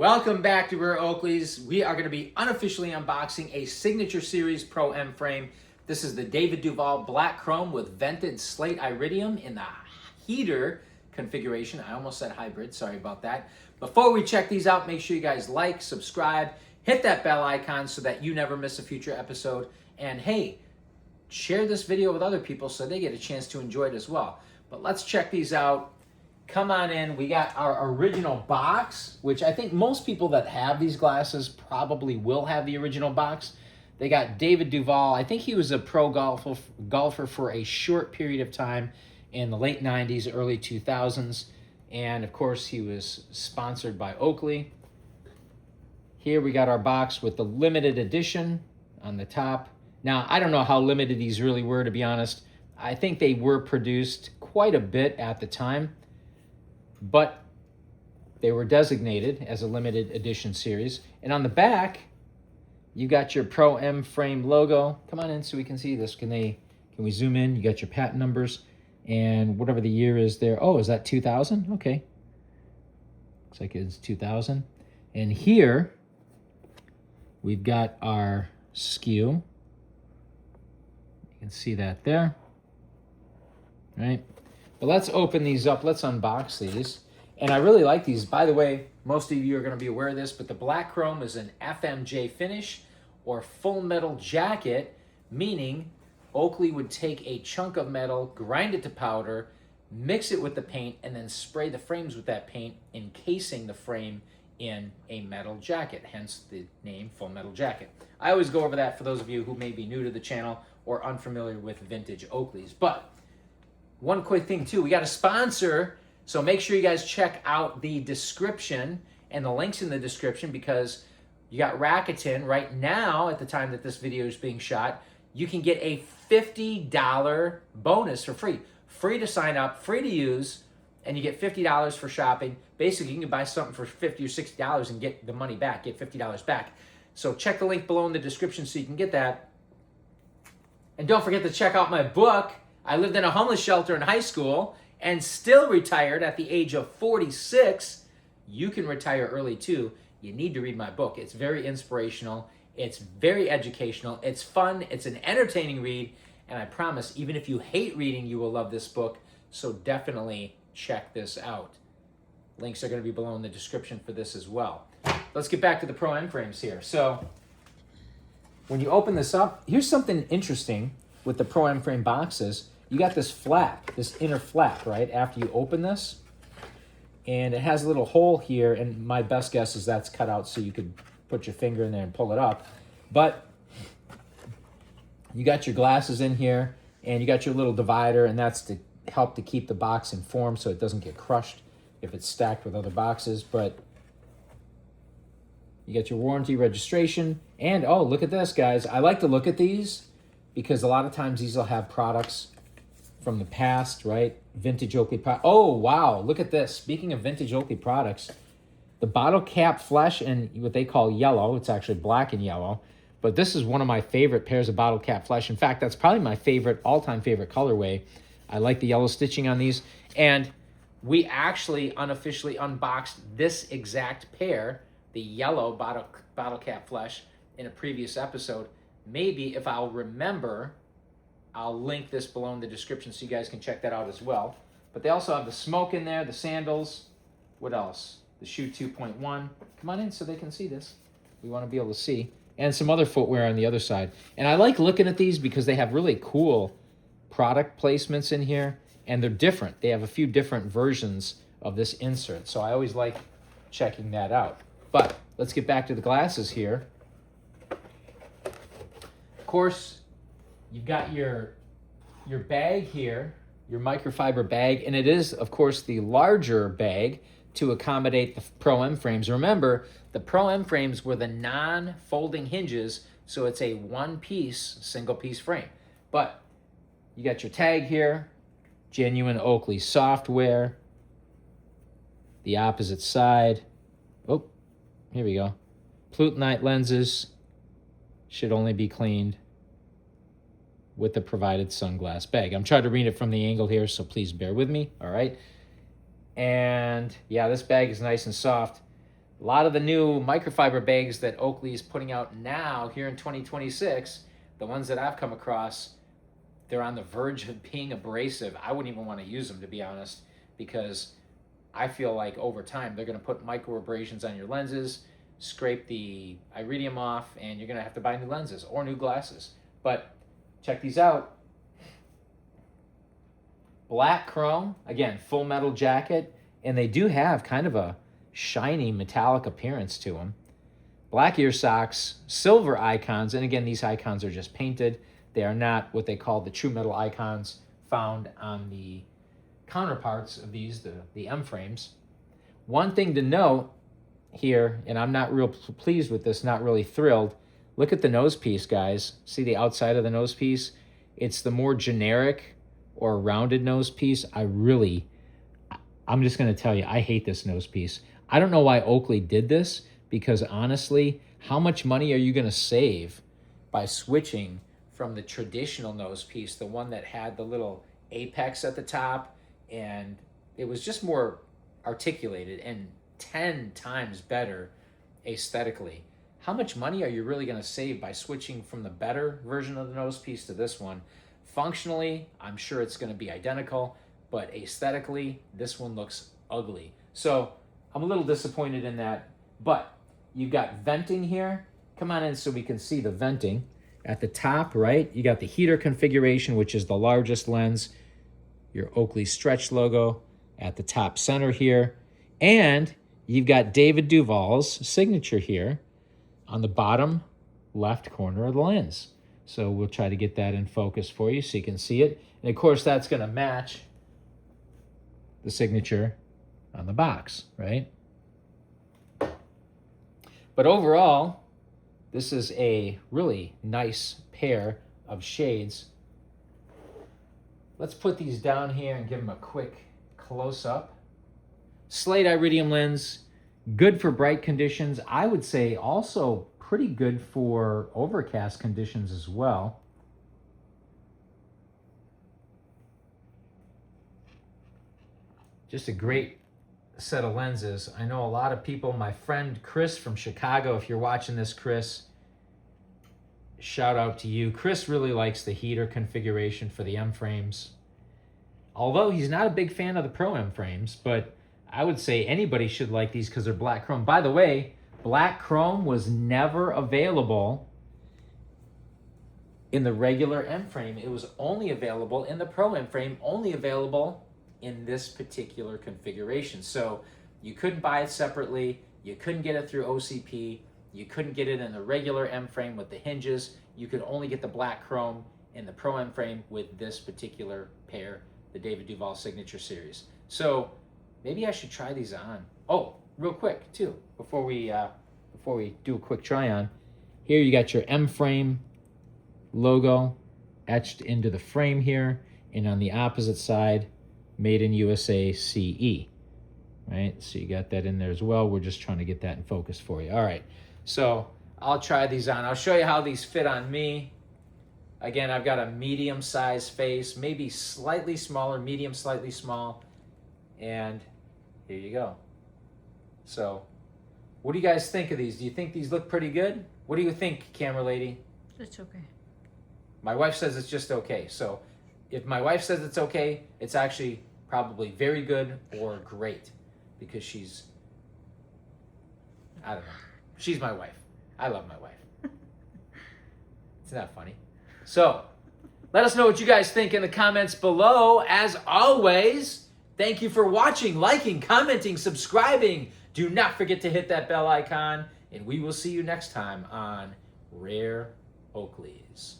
Welcome back to Rare Oakleys. We are going to be unofficially unboxing a Signature Series Pro M frame. This is the David Duval Black Chrome with vented slate iridium in the heater configuration. I almost said hybrid, sorry about that. Before we check these out, make sure you guys like, subscribe, hit that bell icon so that you never miss a future episode. And hey, share this video with other people so they get a chance to enjoy it as well. But let's check these out. Come on in. We got our original box, which I think most people that have these glasses probably will have the original box. They got David Duval. I think he was a pro golfer for a short period of time in the late 90s, early 2000s. And of course, he was sponsored by Oakley. Here we got our box with the limited edition on the top. Now, I don't know how limited these really were, to be honest. I think they were produced quite a bit at the time, but they were designated as a limited edition series. And on the back, you got your Pro M frame logo. Come on in so we can see this. Can we zoom in? You got your patent numbers and whatever the year is there. Oh, is that 2000? Okay. Looks like it's 2000. And here, we've got our SKU. You can see that there. All right. But let's open these up. Let's unbox these. And I really like these. By the way, most of you are going to be aware of this, but the black chrome is an FMJ finish or full metal jacket, meaning Oakley would take a chunk of metal, grind it to powder, mix it with the paint, and then spray the frames with that paint, encasing the frame in a metal jacket, hence the name Full Metal Jacket. I always go over that for those of you who may be new to the channel or unfamiliar with vintage Oakleys. But one quick thing too, we got a sponsor, so make sure you guys check out the description and the links in the description, because you got Rakuten right now. At the time that this video is being shot, you can get a $50 bonus for free to sign up, free to use, and you get $50 for shopping. Basically, you can buy something for $50 or $60 and get the money back, get $50 back. So check the link below in the description so you can get that. And don't forget to check out my book. I lived in a homeless shelter in high school and still retired at the age of 46. You can retire early too. You need to read my book. It's very inspirational. It's very educational. It's fun. It's an entertaining read. And I promise, even if you hate reading, you will love this book. So definitely check this out. Links are going to be below in the description for this as well. Let's get back to the Pro M frames here. So when you open this up, here's something interesting with the Pro M frame boxes. You got this flap, this inner flap, right, after you open this. And it has a little hole here, and my best guess is that's cut out so you could put your finger in there and pull it up. But you got your glasses in here, and you got your little divider, and that's to help to keep the box in form so it doesn't get crushed if it's stacked with other boxes. But you got your warranty registration, and oh, look at this, guys. I like to look at these because a lot of times these will have products from the past, right? Vintage Oakley product. Oh, wow, look at this. Speaking of vintage Oakley products, the Bottlecap flesh and what they call yellow. It's actually black and yellow. But this is one of my favorite pairs of Bottlecap flesh. In fact, that's probably my favorite, all-time favorite colorway. I like the yellow stitching on these. And we actually unofficially unboxed this exact pair, the yellow Bottlecap flesh, in a previous episode. Maybe if I'll remember, I'll link this below in the description so you guys can check that out as well. But they also have the smoke in there, the sandals. What else? The shoe 2.1. Come on in so they can see this. We want to be able to see. And some other footwear on the other side. And I like looking at these because they have really cool product placements in here. And they're different. They have a few different versions of this insert. So I always like checking that out. But let's get back to the glasses here. Of course, you've got your bag here, your microfiber bag, and it is, of course, the larger bag to accommodate the Pro M frames. Remember, the Pro M frames were the non-folding hinges, so it's a one-piece, single-piece frame. But you got your tag here, genuine Oakley software, the opposite side. Oh, here we go. Plutonite lenses should only be cleaned with the provided sunglass bag. I'm trying to read it from the angle here, so please bear with me, all right? And yeah, this bag is nice and soft. A lot of the new microfiber bags that Oakley is putting out now here in 2026, the ones that I've come across, they're on the verge of being abrasive. I wouldn't even want to use them, to be honest, because I feel like over time they're going to put micro abrasions on your lenses, scrape the iridium off, and you're going to have to buy new lenses or new glasses. But check these out. Black chrome, again, full metal jacket, and they do have kind of a shiny metallic appearance to them. Black ear socks, silver icons, and again, these icons are just painted. They are not what they call the true metal icons found on the counterparts of these, the M frames. One thing to note here, and I'm not real pleased with this, not really thrilled, look at the nose piece, guys. See the outside of the nose piece? It's the more generic or rounded nose piece. I'm just going to tell you, I hate this nose piece. I don't know why Oakley did this, because honestly, how much money are you going to save by switching from the traditional nose piece, the one that had the little apex at the top, and it was just more articulated and 10 times better aesthetically. How much money are you really going to save by switching from the better version of the nose piece to this one? Functionally, I'm sure it's going to be identical, but aesthetically, this one looks ugly. So I'm a little disappointed in that, but you've got venting here. Come on in so we can see the venting. At the top, right, you got the heater configuration, which is the largest lens, your Oakley stretch logo at the top center here, and you've got David Duval's signature here on the bottom left corner of the lens. So we'll try to get that in focus for you so you can see it. And of course, that's going to match the signature on the box, right? But overall, this is a really nice pair of shades. Let's put these down here and give them a quick close-up. Slate iridium lens, good for bright conditions. I would say also pretty good for overcast conditions as well. Just a great set of lenses. I know a lot of people, my friend Chris from Chicago, if you're watching this, Chris, shout out to you. Chris really likes the heater configuration for the M frames. Although he's not a big fan of the Pro M frames, but I would say anybody should like these because they're black chrome. By the way, black chrome was never available in the regular M frame. It was only available in the Pro M frame, only available in this particular configuration. So you couldn't buy it separately. You couldn't get it through OCP. You couldn't get it in the regular M frame with the hinges. You could only get the black chrome in the Pro M frame with this particular pair, the David Duval Signature Series. So maybe I should try these on. Oh, real quick too, before we do a quick try on. Here you got your M frame logo etched into the frame here, and on the opposite side, Made in USA CE. Right, so you got that in there as well. We're just trying to get that in focus for you. All right, so I'll try these on. I'll show you how these fit on me. Again, I've got a medium-sized face, maybe slightly smaller, medium, slightly small, and here you go. So, what do you guys think of these? Do you think these look pretty good? What do you think, camera lady? It's okay. My wife says it's just okay. So, if my wife says it's okay, it's actually probably very good or great, because she's, I don't know. She's my wife. I love my wife. It's not funny. So, let us know what you guys think in the comments below. As always, thank you for watching, liking, commenting, subscribing. Do not forget to hit that bell icon, and we will see you next time on Rare Oakleys.